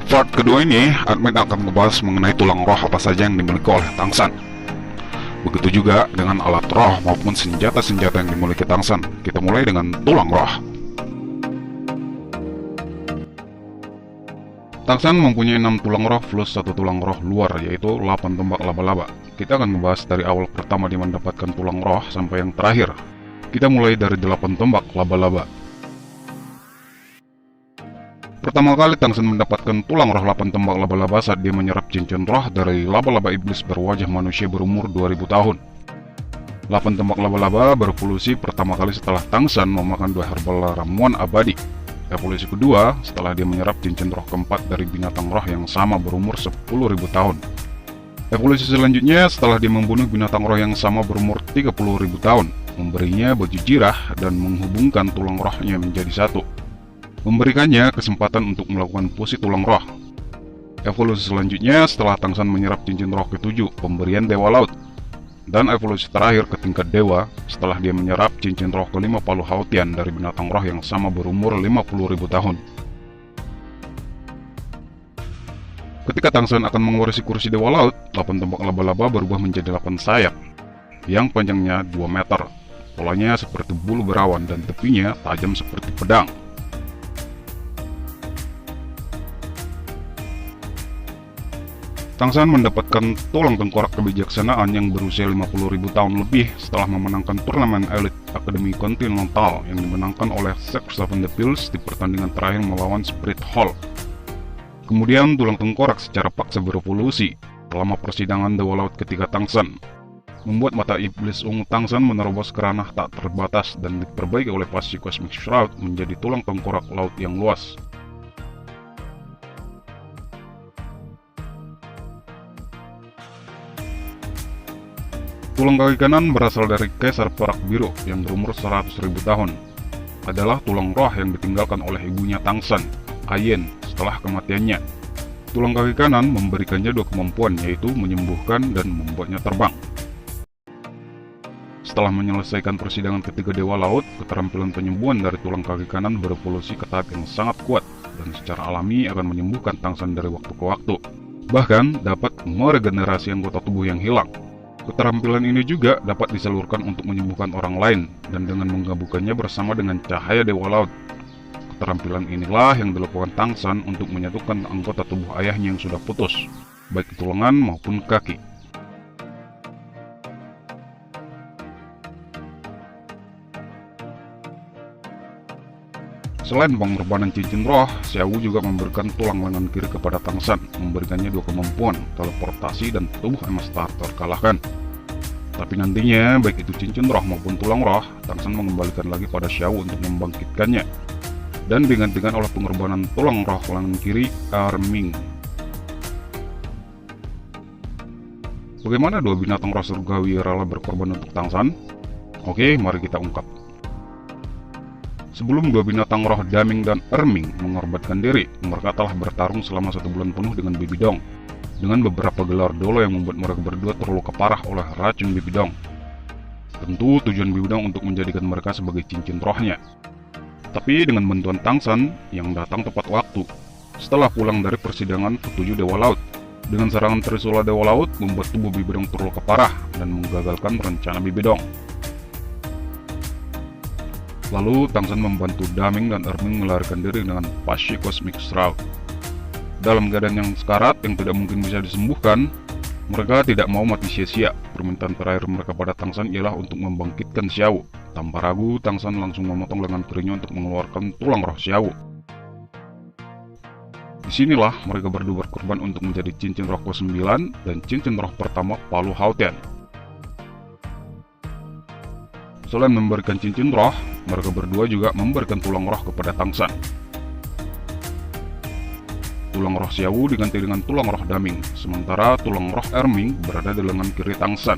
Part kedua ini, admin akan membahas mengenai tulang roh apa saja yang dimiliki oleh Tangsan. Begitu juga dengan alat roh maupun senjata-senjata yang dimiliki Tangsan. Kita mulai dengan tulang roh. Tangsan mempunyai 6 tulang roh plus 1 tulang roh luar, yaitu 8 tombak laba-laba. Kita akan membahas dari awal pertama dia mendapatkan tulang roh sampai yang terakhir. Kita mulai dari 8 tombak laba-laba. Pertama kali Tangsan mendapatkan tulang roh 8 tombak laba-laba saat dia menyerap cincin roh dari laba-laba iblis berwajah manusia berumur 2000 tahun. 8 tombak laba-laba berevolusi pertama kali setelah Tangsan memakan 2 herbal ramuan abadi. Evolusi kedua setelah dia menyerap cincin roh keempat dari binatang roh yang sama berumur 10.000 tahun. Evolusi selanjutnya setelah dia membunuh binatang roh yang sama berumur 30.000 tahun, memberinya baju jirah dan menghubungkan tulang rohnya menjadi satu, memberikannya kesempatan untuk melakukan fusi tulang roh. Evolusi selanjutnya setelah Tangsan menyerap cincin roh ke-7, pemberian Dewa Laut. Dan evolusi terakhir ke tingkat dewa setelah dia menyerap cincin roh ke-5 Palu Hautian dari binatang roh yang sama berumur 50.000 tahun. Ketika Tangsan akan mewarisi kursi Dewa Laut, 8 tombak laba-laba berubah menjadi 8 sayap yang panjangnya 2 meter. Polanya seperti bulu berawan dan tepinya tajam seperti pedang. Tangsan mendapatkan tulang tengkorak kebijaksanaan yang berusia 50.000 tahun lebih setelah memenangkan turnamen elit Akademi Continental yang dimenangkan oleh Zack Seven The Pills di pertandingan terakhir melawan Spirit Hall. Kemudian tulang tengkorak secara paksa berevolusi selama persidangan Dewa Laut ketika Tangsan, membuat mata iblis ungu Tangsan menerobos ke ranah tak terbatas dan diperbaiki oleh pasti Cosmic Shroud menjadi tulang tengkorak laut yang luas. Tulang kaki kanan berasal dari Kaisar Perak Biru yang berumur 100.000 tahun. Adalah tulang roh yang ditinggalkan oleh ibunya Tangsan, Ayen, setelah kematiannya. Tulang kaki kanan memberikannya 2 kemampuan, yaitu menyembuhkan dan membuatnya terbang. Setelah menyelesaikan persidangan ketiga Dewa Laut, keterampilan penyembuhan dari tulang kaki kanan berevolusi ke tahap yang sangat kuat dan secara alami akan menyembuhkan Tangsan dari waktu ke waktu. Bahkan dapat meregenerasi anggota tubuh yang hilang. Keterampilan ini juga dapat disalurkan untuk menyembuhkan orang lain dan dengan menggabungkannya bersama dengan cahaya Dewa Laut. Keterampilan inilah yang dilakukan Tangsan untuk menyatukan anggota tubuh ayahnya yang sudah putus, baik itu lengan maupun kaki. Selain pengorbanan cincin roh, Xiaowu juga memberikan tulang lengan kiri kepada Tangsan, memberikannya 2 kemampuan, teleportasi dan tubuh emas tak terkalahkan. Tapi nantinya, baik itu cincin roh maupun tulang roh, Tangsan mengembalikan lagi pada Xiaowu untuk membangkitkannya, dan digantikan oleh pengorbanan tulang roh lengan kiri, Erming. Bagaimana 2 binatang roh surgawi rela berkorban untuk Tangsan? Oke, mari kita ungkap. Sebelum 2 binatang roh Daming dan Erming mengorbankan diri, mereka telah bertarung selama 1 bulan penuh dengan Baby Dong, dengan beberapa gelar dolo yang membuat mereka berdua terluka parah oleh racun Baby Dong. Tentu tujuan Baby Dong untuk menjadikan mereka sebagai cincin rohnya. Tapi dengan bantuan Tangsan yang datang tepat waktu, setelah pulang dari persidangan ke-7 Dewa Laut, dengan serangan Trisula Dewa Laut membuat tubuh Baby Dong terluka parah dan menggagalkan rencana Baby Dong. Lalu Tangsan membantu Daming dan Erming melarikan diri dengan Pasti Cosmic Shroud. Dalam keadaan yang sekarat yang tidak mungkin bisa disembuhkan, mereka tidak mau mati sia-sia. Permintaan terakhir mereka pada Tangsan ialah untuk membangkitkan Xiaowu. Tanpa ragu, Tangsan langsung memotong lengan kirinya untuk mengeluarkan tulang roh Xiaowu. Disinilah mereka berdua berkorban untuk menjadi cincin roh ke-9 dan cincin roh pertama Palu Hautian. Selain memberikan cincin roh, mereka berdua juga memberikan tulang roh kepada Tangsan. Tulang roh Xiaowu diganti dengan tulang roh Daming, sementara tulang roh Erming berada di lengan kiri Tangsan.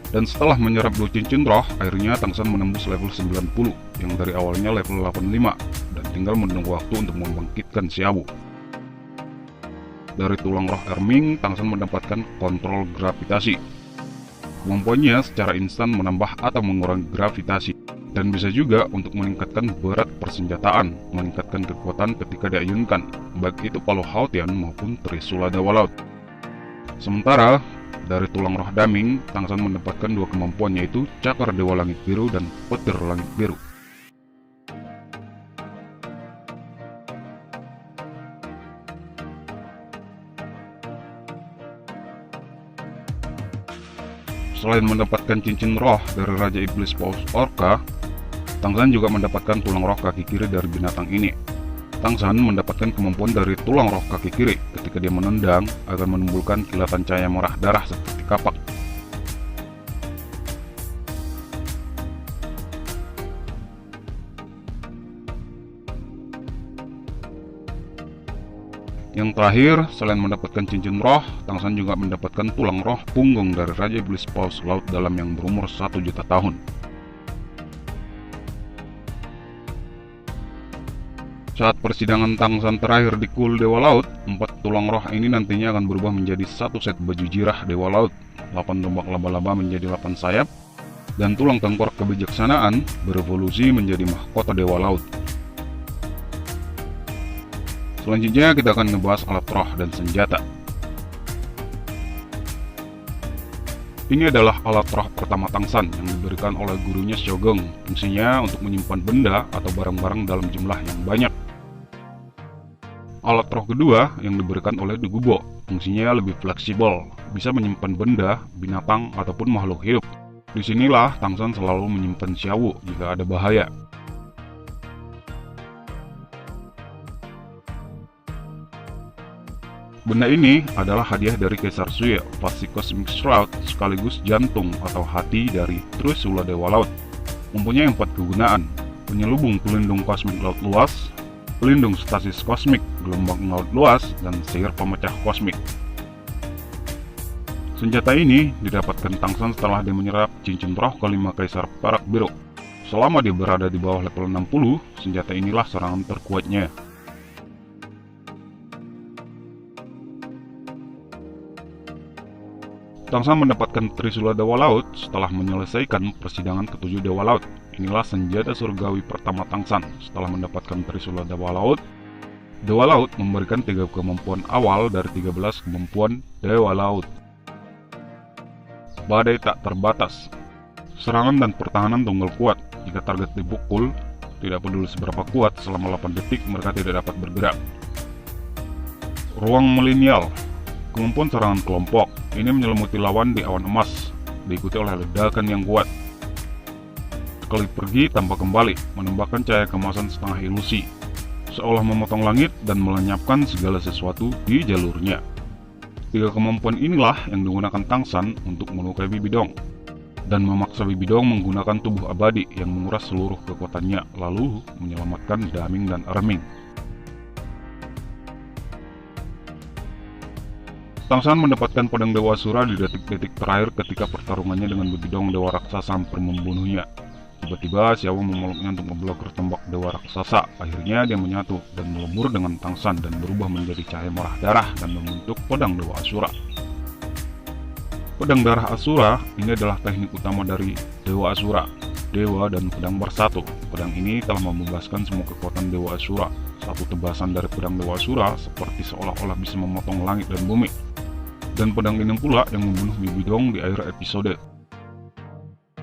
Dan setelah menyerap 2 cincin roh, akhirnya Tangsan menembus level 90, yang dari awalnya level 85, dan tinggal menunggu waktu untuk membangkitkan Xiaowu. Dari tulang roh Erming, Tangsan mendapatkan kontrol gravitasi. Kemampuannya secara instan menambah atau mengurangi gravitasi. Dan bisa juga untuk meningkatkan berat persenjataan, meningkatkan kekuatan ketika diayunkan, baik itu Palu Hautian maupun Trisula Dewa Laut. Sementara dari tulang roh Daming, Tangsan mendapatkan dua kemampuan, yaitu Cakar Dewa Langit Biru dan Petir Langit Biru. Selain mendapatkan cincin roh dari Raja Iblis Paus Orca, Tangsan juga mendapatkan tulang roh kaki kiri dari binatang ini. Tangsan mendapatkan kemampuan dari tulang roh kaki kiri. Ketika dia menendang, akan menimbulkan kilatan cahaya merah darah seperti kapak. Yang terakhir, selain mendapatkan cincin roh, Tangsan juga mendapatkan tulang roh punggung dari Raja Iblis Paus Laut Dalam yang berumur 1 juta tahun. Saat persidangan Tangsan terakhir di Kuil Dewa Laut, 4 tulang roh ini nantinya akan berubah menjadi 1 set baju jirah Dewa Laut, 8 tombak laba-laba menjadi 8 sayap, dan tulang tengkorak kebijaksanaan berevolusi menjadi mahkota Dewa Laut. Selanjutnya kita akan ngebahas alat roh dan senjata. Ini adalah alat roh pertama Tangsan yang diberikan oleh gurunya Shogun. Fungsinya untuk menyimpan benda atau barang-barang dalam jumlah yang banyak. Alat roh kedua yang diberikan oleh Dugubo. Fungsinya lebih fleksibel, bisa menyimpan benda, binatang, ataupun makhluk hidup. Disinilah Tangsan selalu menyimpan Xiaowu jika ada bahaya. Benda ini adalah hadiah dari Kaisar Sui, Pasi Cosmic Shroud sekaligus jantung atau hati dari Trisula Dewa Laut. Mempunyai 4 kegunaan: penyelubung pelindung kosmik laut luas, pelindung stasis kosmik gelombang laut luas, dan sihir pemecah kosmik. Senjata ini didapatkan Tangsan setelah dia menyerap cincin roh kelima Kaisar Perak Biru. Selama dia berada di bawah level 60, senjata inilah serangan terkuatnya. Tangsan mendapatkan Trisula Dewa Laut setelah menyelesaikan persidangan ke-7 Dewa Laut. Inilah senjata surgawi pertama Tangsan. Setelah mendapatkan Trisula Dewa Laut memberikan 3 kemampuan awal dari 13 kemampuan Dewa Laut. Badai tak terbatas. Serangan dan pertahanan tunggal kuat. Jika target dipukul, tidak peduli seberapa kuat, selama 8 detik mereka tidak dapat bergerak. Ruang milenial. Kemampuan serangan kelompok. Ini menyelimuti lawan di awan emas, diikuti oleh ledakan yang kuat. Sekali pergi tanpa kembali, menembakkan cahaya kemasan setengah ilusi, seolah memotong langit dan melenyapkan segala sesuatu di jalurnya. 3 kemampuan inilah yang digunakan Tangsan untuk melukai Bibidong, dan memaksa Bibidong menggunakan tubuh abadi yang menguras seluruh kekuatannya, lalu menyelamatkan Daming dan Erming. Tangsan mendapatkan pedang Dewa Asura di detik-detik terakhir ketika pertarungannya dengan Bibidong Dewa Raksasa hampir membunuhnya. Tiba-tiba Xiaowu memeluknya untuk memblokir tembak Dewa Raksasa. Akhirnya dia menyatu dan melebur dengan Tangsan dan berubah menjadi cahaya merah darah dan membentuk pedang Dewa Asura. Pedang darah Asura ini adalah teknik utama dari Dewa Asura. Dewa dan pedang bersatu. Pedang ini telah membebaskan semua kekuatan Dewa Asura. Satu tebasan dari pedang Dewa Asura seperti seolah-olah bisa memotong langit dan bumi. Dan pedang ini pula yang membunuh Bibidong di akhir episode.